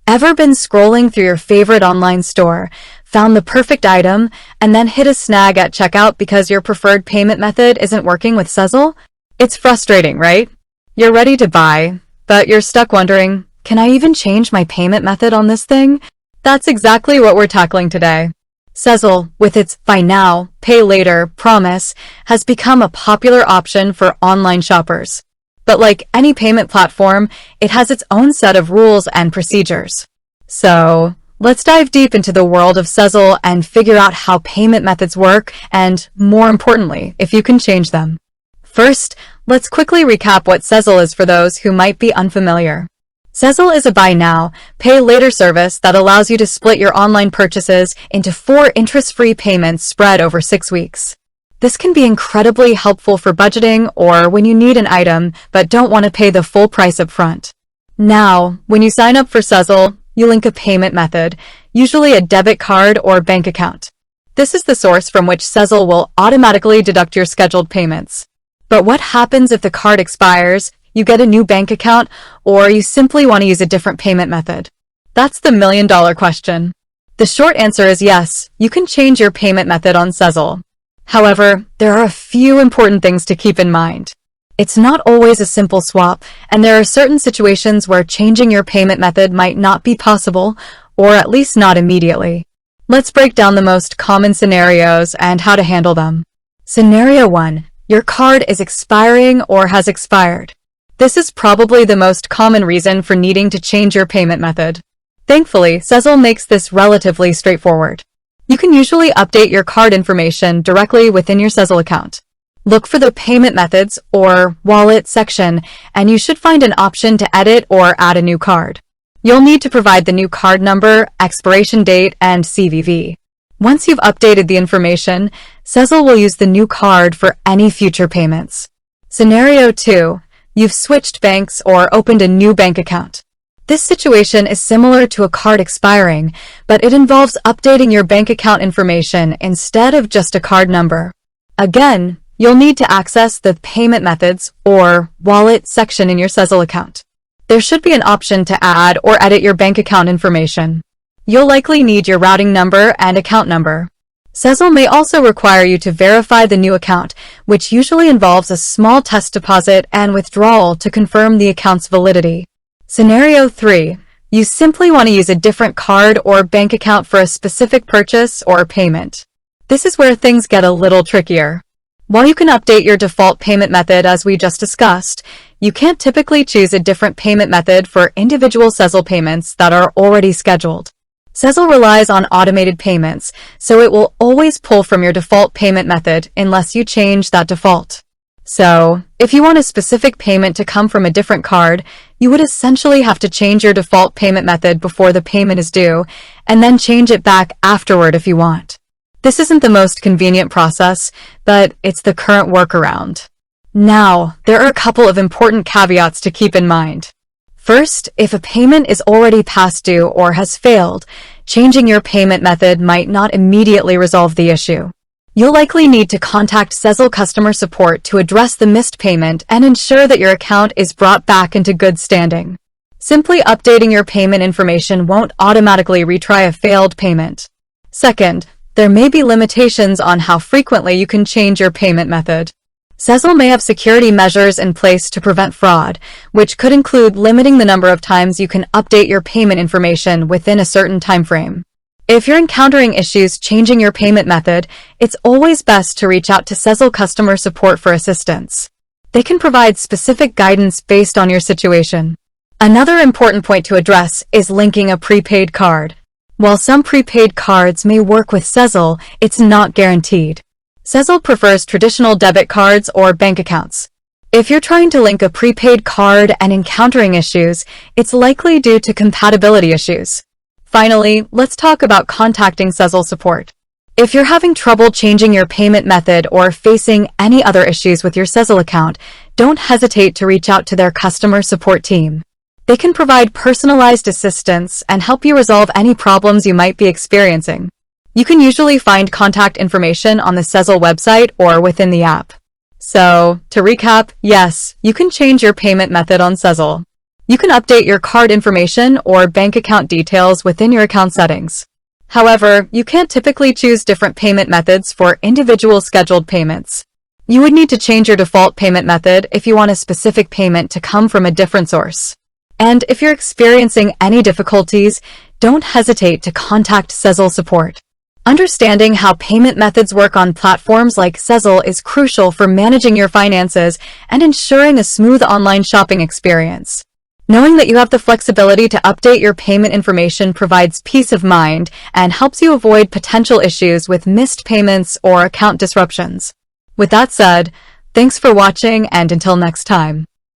Ever been scrolling through your favorite online store, found the perfect item, and then hit a snag at checkout because your preferred payment method isn't working with Sezzle? It's frustrating, right? You're ready to buy, but you're stuck wondering, can I even change my payment method on this thing? That's exactly what we're tackling today. Sezzle, with its buy now, pay later promise, has become a popular option for online shoppers. But like any payment platform, it has its own set of rules and procedures. So, let's dive deep into the world of Sezzle and figure out how payment methods work and, more importantly, if you can change them. First, let's quickly recap what Sezzle is for those who might be unfamiliar. Sezzle is a buy now, pay later service that allows you to split your online purchases into 4 interest-free payments spread over 6 weeks. This can be incredibly helpful for budgeting or when you need an item but don't want to pay the full price up front. Now, when you sign up for Sezzle, you link a payment method, usually a debit card or bank account. This is the source from which Sezzle will automatically deduct your scheduled payments. But what happens if the card expires, you get a new bank account, or you simply want to use a different payment method? That's the million-dollar question. The short answer is yes, you can change your payment method on Sezzle. However, there are a few important things to keep in mind. It's not always a simple swap, and there are certain situations where changing your payment method might not be possible, or at least not immediately. Let's break down the most common scenarios and how to handle them. Scenario 1. Your card is expiring or has expired. This is probably the most common reason for needing to change your payment method. Thankfully, Sezzle makes this relatively straightforward. You can usually update your card information directly within your Sezzle account. Look for the Payment Methods or Wallet section, and you should find an option to edit or add a new card. You'll need to provide the new card number, expiration date, and CVV. Once you've updated the information, Sezzle will use the new card for any future payments. Scenario 2. You've switched banks or opened a new bank account. This situation is similar to a card expiring, but it involves updating your bank account information instead of just a card number. Again, you'll need to access the Payment Methods or Wallet section in your Sezzle account. There should be an option to add or edit your bank account information. You'll likely need your routing number and account number. Sezzle may also require you to verify the new account, which usually involves a small test deposit and withdrawal to confirm the account's validity. Scenario 3. You simply want to use a different card or bank account for a specific purchase or payment. This is where things get a little trickier. While you can update your default payment method as we just discussed, you can't typically choose a different payment method for individual Sezzle payments that are already scheduled. Sezzle relies on automated payments, so it will always pull from your default payment method unless you change that default. So, if you want a specific payment to come from a different card, you would essentially have to change your default payment method before the payment is due, and then change it back afterward if you want. This isn't the most convenient process, but it's the current workaround. Now, there are a couple of important caveats to keep in mind. First, if a payment is already past due or has failed, changing your payment method might not immediately resolve the issue. You'll likely need to contact Sezzle customer support to address the missed payment and ensure that your account is brought back into good standing. Simply updating your payment information won't automatically retry a failed payment. Second, there may be limitations on how frequently you can change your payment method. Sezzle may have security measures in place to prevent fraud, which could include limiting the number of times you can update your payment information within a certain time frame. If you're encountering issues changing your payment method, it's always best to reach out to Sezzle customer support for assistance. They can provide specific guidance based on your situation. Another important point to address is linking a prepaid card. While some prepaid cards may work with Sezzle, it's not guaranteed. Sezzle prefers traditional debit cards or bank accounts. If you're trying to link a prepaid card and encountering issues, it's likely due to compatibility issues. Finally, let's talk about contacting Sezzle support. If you're having trouble changing your payment method or facing any other issues with your Sezzle account, don't hesitate to reach out to their customer support team. They can provide personalized assistance and help you resolve any problems you might be experiencing. You can usually find contact information on the Sezzle website or within the app. So, to recap, yes, you can change your payment method on Sezzle. You can update your card information or bank account details within your account settings. However, you can't typically choose different payment methods for individual scheduled payments. You would need to change your default payment method if you want a specific payment to come from a different source. And if you're experiencing any difficulties, don't hesitate to contact Sezzle support. Understanding how payment methods work on platforms like Sezzle is crucial for managing your finances and ensuring a smooth online shopping experience. Knowing that you have the flexibility to update your payment information provides peace of mind and helps you avoid potential issues with missed payments or account disruptions. With that said, thanks for watching, and until next time.